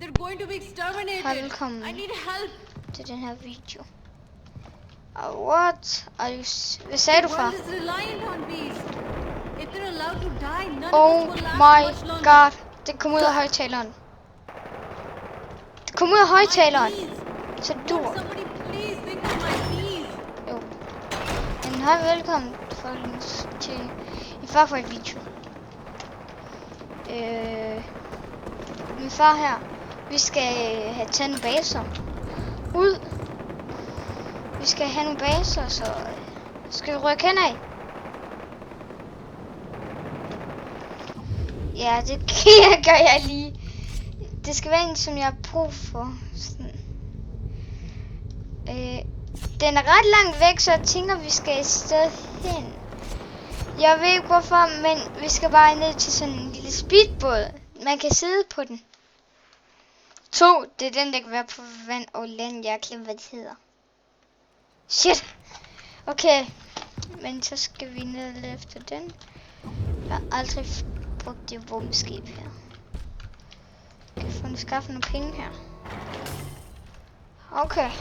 We're going to be exterminated. Hej, velkommen I need help. til den her video. What are you... Hvad sagde du, The far? world is reliant on bees. If they're allowed to die, none Oh of us will last my much longer. god. Det kom ud af højtaleren. Det kom ud af højtaleren. My bees. Så Would dur. somebody please think of my bees? Jo. Men hej, velkommen folkens til en farfight video. Min far her. Vi skal have taget nogle baser. Ud. Vi skal have nogle baser, så skal vi rykke henad. Ja, det gør jeg lige. Det skal være en, som jeg har brug for. Sådan. Den er ret langt væk, så jeg tænker, vi skal et sted hen. Jeg ved ikke hvorfor, men vi skal bare ned til sådan en lille speedbåd. Man kan sidde på den. 2, det er den, der kan være på vand og land. Jeg har glemt, hvad det hedder. Shit! Okay, men så skal vi ned efter den. Jeg har aldrig brugt det våbenskib her. Kan jeg få skaffe nogle penge her? Okay.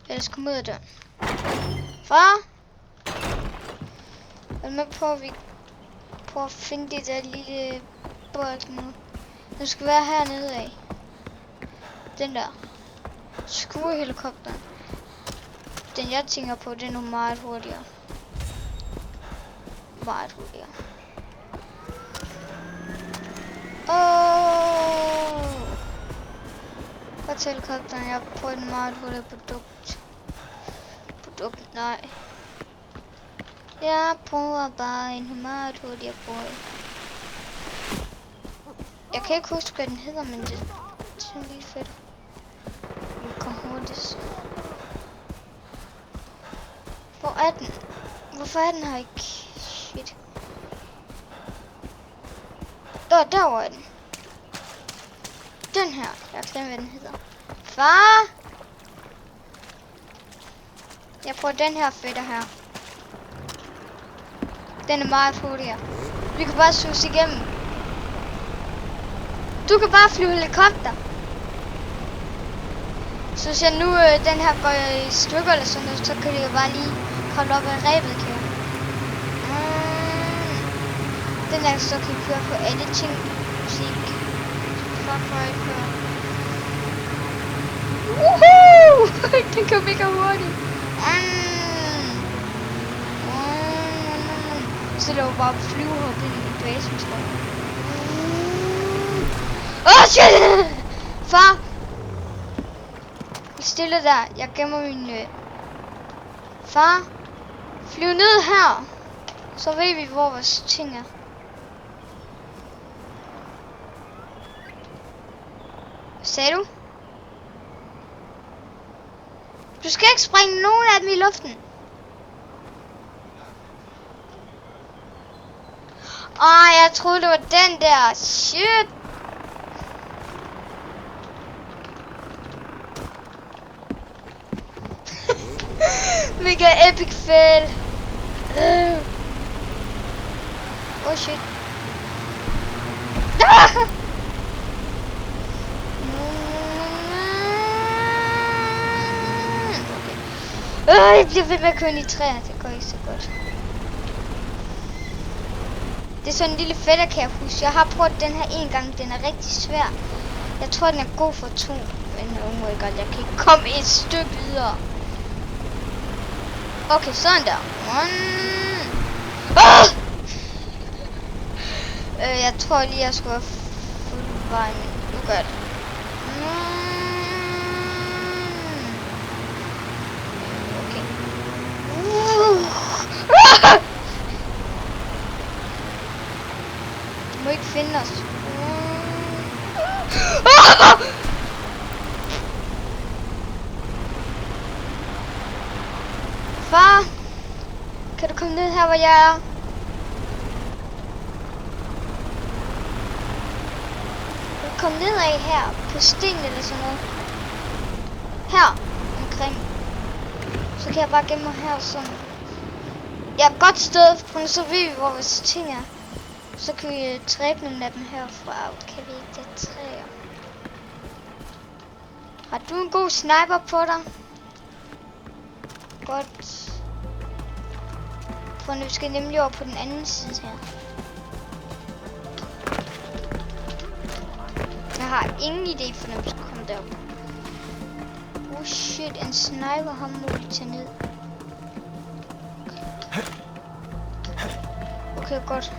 Ellers kom ud af døren. Far! Jeg er med på, at vi prøver at finde det der lille båd nu. Den skal være hernede af. Den der. Skuehelikopteren. Den jeg tænker på, den er meget hurtigere. Meget hurtigere. Godt helikopteren, jeg prøver en meget hurtig produkt. Nej. Jeg prøver bare en meget hurtigere båd. Jeg kan ikke huske, hvad den hedder, men det er sådan lige fedt. Den kommer hurtigt. Hvor er den? Hvorfor er den her ikke? Shit. Der er den. Den her. Jeg glemmer, hvad den hedder. Far! Jeg prøver den her fætter her. Den er meget hurtigere. Vi kan bare suse igennem. Du kan bare flyve helikopter. Så hvis jeg nu den her går i stykker eller sådan noget, så kan jeg bare lige kravle op ad rebet, kan jeg. Den der så kan køre på alle ting. Musik. Far. Woohoo! Den kan mega hurtigt. Så det var bare flyvehop ind i basen, tror jeg. Åh, shit! Far! Stille der. Jeg gemmer min... Far! Flyv ned her! Så ved vi, hvor vores ting er. Hvad sagde du? Du skal ikke sprænge nogen af dem i luften. Jeg troede det var den der. Shit. Mega epic fail. Oh shit. Jeg bliver ved med at køre i træer. Det går ikke så godt. Det er sådan en lille fætter, kan jeg huske. Jeg har prøvet den her en gang. Den er rigtig svær. Jeg tror, den er god for 2. Men oh my god, jeg kan ikke komme et stykke videre. Okay, sådan der. Jeg tror lige, jeg skulle have fulgt vejen. Nu gør jeg det. Okay. Du må ikke finde os. Far, kan du komme ned her, hvor jeg er? Kom nedad her på sten eller sådan noget. Her omkring. Så kan jeg bare gemme mig her sådan. Ja, et godt sted, for så ved vi, hvor vores ting er. Så kan vi dræbe nogle af dem herfra. Kan vi ikke det træer? Har du en god sniper på dig? Godt. For nu skal jeg nemlig over på den anden side her. Jeg har ingen idé for, at vi skal komme derop. Oh shit, en sniper har må vi tage ned. Okay, godt.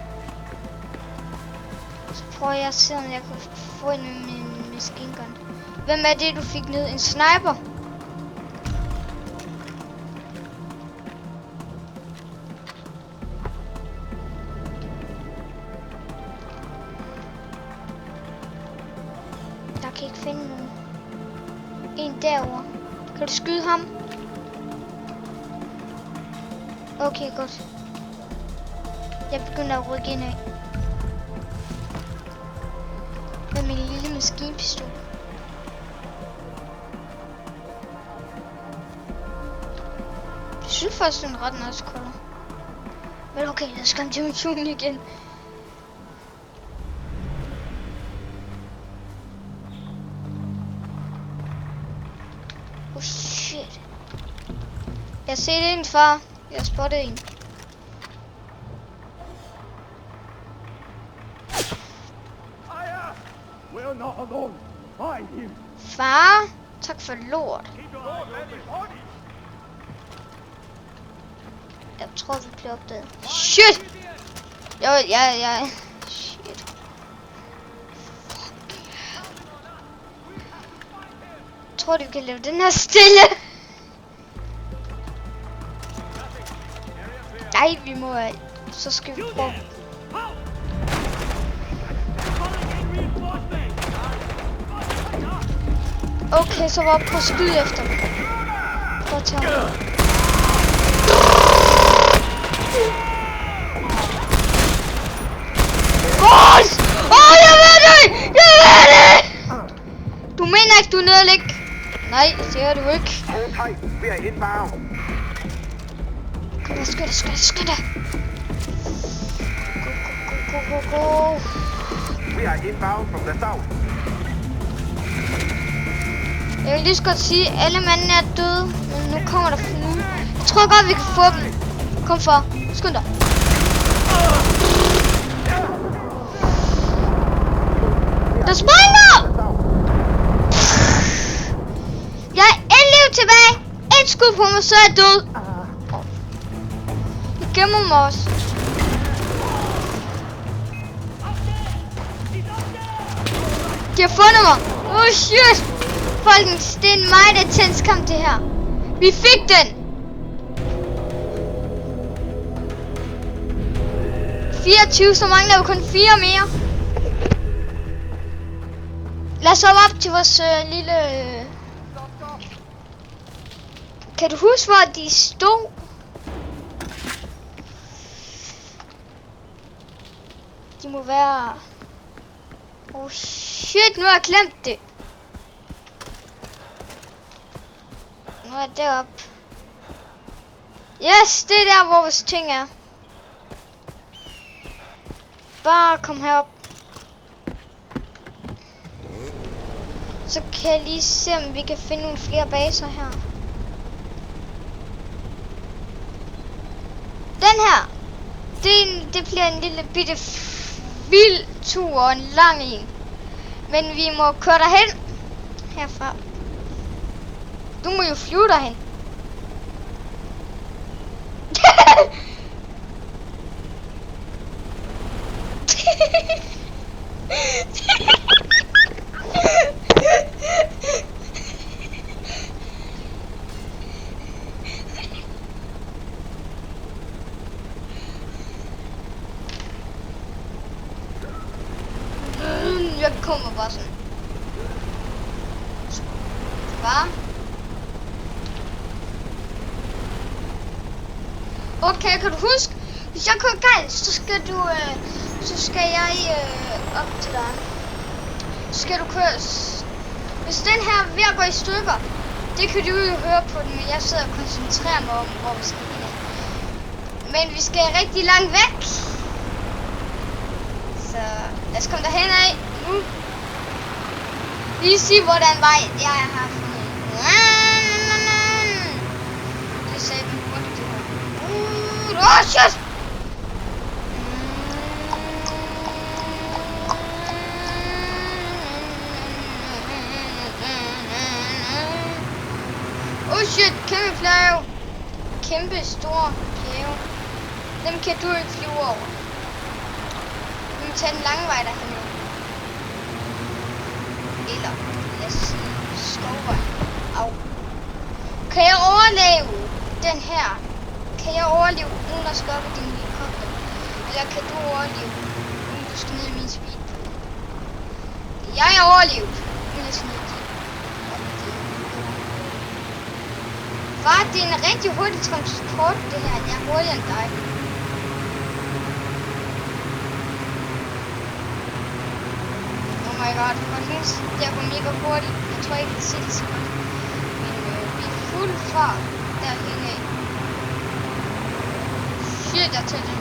Så prøver jeg at se, om jeg kan få en med min machine gun. Hvem er det, du fik ned? En sniper? Jeg kan ikke finde nogen. En derovre. Kan du skyde ham? Okay, godt. Jeg begynder at rykke ind af. Med min lille maskinpistol. Jeg synes faktisk, den er ret nice color. Men okay, lad os komme til missionen igen. Oh shit. Jeg ser en far. Jeg har spottet en. Far, tak for lort. Jeg tror, vi bliver opdaget. Shit! Ja. Shit. Jeg tror, du kan lave den her stille. Nej, vi må... Så skal vi prøve. Okay, så var jeg på at skyde efter dem. Prøv at tage ham. Boss! Jeg ved det! Du mener ikke, du er nede at ligge? Nej, det er du ikke. Kom her, skynd dig. Go. We are inbound from the south. Jeg vil lige så godt sige, at alle mandene er døde, men nu kommer der flyve. Jeg tror godt, vi kan få dem. Kom for. Skynd dig. Der springer! Jeg er et liv tilbage. Et skud på mig, så er jeg død. Jeg gemmer mig også. De har fundet mig. Oh shit. Folkens, det er en meget intens kamp det her. Vi fik den. 24, så mangler vi kun 4 mere. Lad os op til vores lille... Kan du huske, hvor de stod? De må være... Oh shit, nu har jeg glemt det. Nu er jeg deroppe. Yes, det er der, hvor vores ting er. Bare kom herop. Så kan jeg lige se, om vi kan finde nogle flere baser her. Den her. Det bliver en lille bitte vild tur og en lang en. Men vi må køre derhen. Herfra. Du må jo flyve derhen. Jeg kommer bare sådan. Hvad? Okay, kan du huske? Hvis jeg kører galt, så skal du, så skal jeg op til dig. Så skal du køre. Hvis den her er ved at gå i stykker, det kan du jo høre på den, men jeg sidder og koncentrerer mig om, hvor vi skal hen. Men vi skal rigtig langt væk. Så lad os komme derhen af nu. Lige se hvordan vej jeg har fundet. Det sagde den hurtigt det her. Åh, shit! Oh shit, kæmpe flave. Kæmpe store bjerge. Dem kan du ikke flyve over. Vi må tage den lange vej derhen. Eller lad os sige skovvej. Au. Kan jeg overleve den her? Kan jeg overleve uden at skubbe din helikopter? Eller kan du overleve uden du skal ned i min speed? Jeg er overlevet. Men jeg skal ned. Far, det er en rigtig hurtig transport, det her. Jeg er hurtigere end dig. Oh my god, folkens. Det går mega hurtigt. Jeg tror ikke, det siger det så godt. Men vi er fuld fart derhen af. Shit, jeg tager den.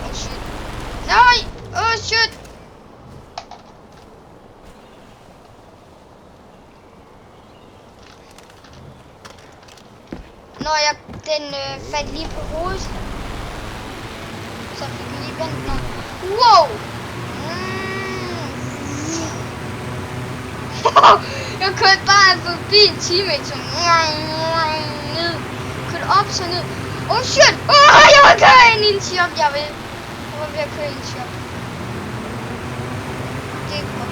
Oh shit. Nej! Oh shit! Når jeg den faldt lige på hovedet, så fik vi lige vendt noget. Wow! Jeg kørte bare forbi en teammate, ned. Kørte op, så ned. Oh shit! Jeg var køre ind i en shop, jeg var ved at køre ind i en shop. Det er godt.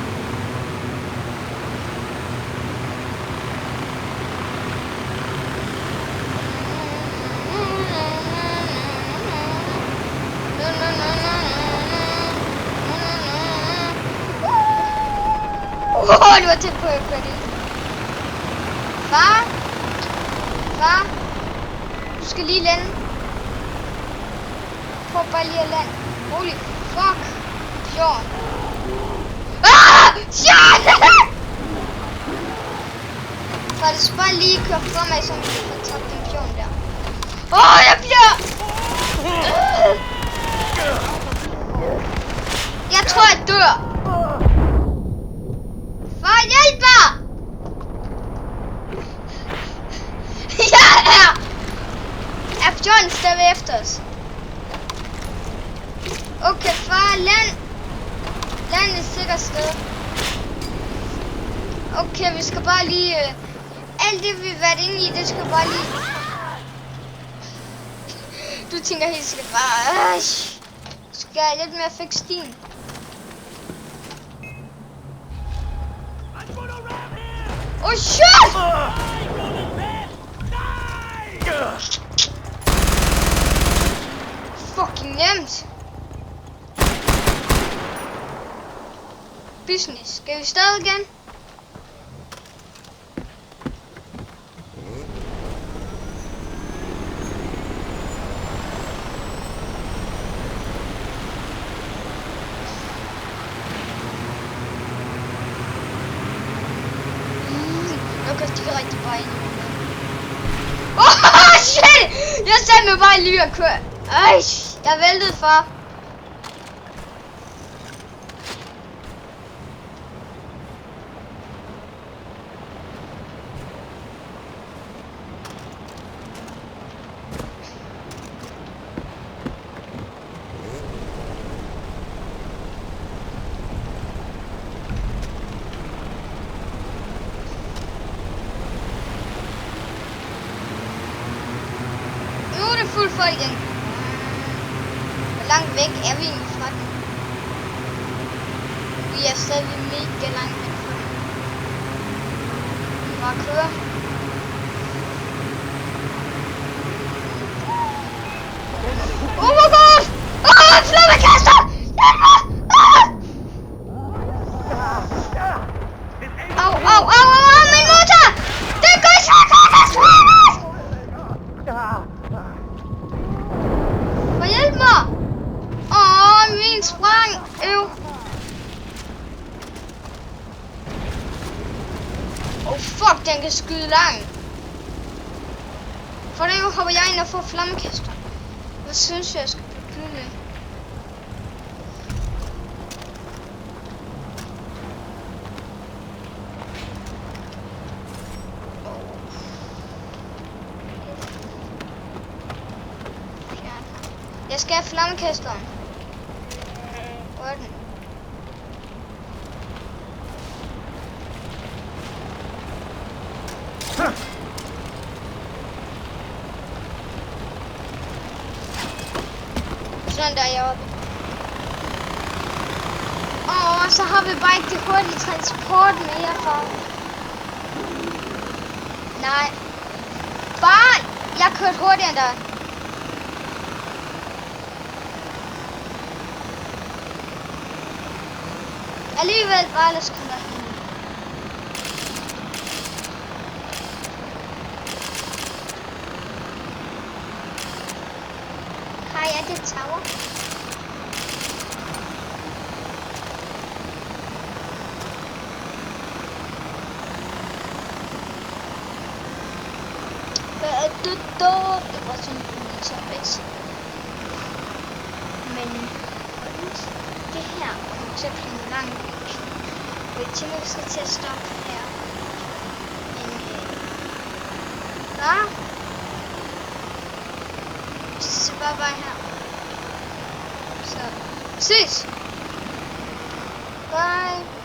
Det var tæt på, at jeg kørte ind. Far? Far? Du skal lige lande. Prøv bare lige at lande. Holy fuck. Bjørn. Ah! Shit! Far, det skal bare lige køre fremad, så vi kan tage den bjørn der. Jeg bliver... Jeg tror, jeg dør. Far, hjælp mig! Er bjørnen stadig efter os? Okay, far, land et sikkert sted. Okay, vi skal bare lige... alt det, vi har været inde i, det skal bare lige... Du tænker helt sikkert bare... skal jeg hjælpe med at fikse din? Oh shit! Fucking nemt. Business. Skal vi stadig igen? Shit! Jeg satte mig bare lige og køre. Ej, jeg væltede for. Fuld for igen. Hvor langt væk er vi egentlig fra den? Vi er stadig mega langt væk fra den. Vi bare kører. Oh my god! Flammekaster! Au, min motor! Det går i flammekaster! Hjælp mig! Min sprang! Fuck, den kan skyde langt. Hvordan hopper jeg ind og får flammekaster? Hvad synes jeg skal begynde? Jeg skal have flammekasteren. Hvor er den? Sådan der er jeg oppe. Og så har vi bare ikke det hurtige transport mere for. Nej. Bare! Jeg kørte hurtigere end dig. Alligevel bare lad os komme derhen. Hej, er det tower? Hvad er det dog? Det var sådan en militærbase. Men det her kommer til at blive langt væk. Jeg tænker, vi skal til at stoppe her. Men hvad? Så bare her. Så ses! Bye!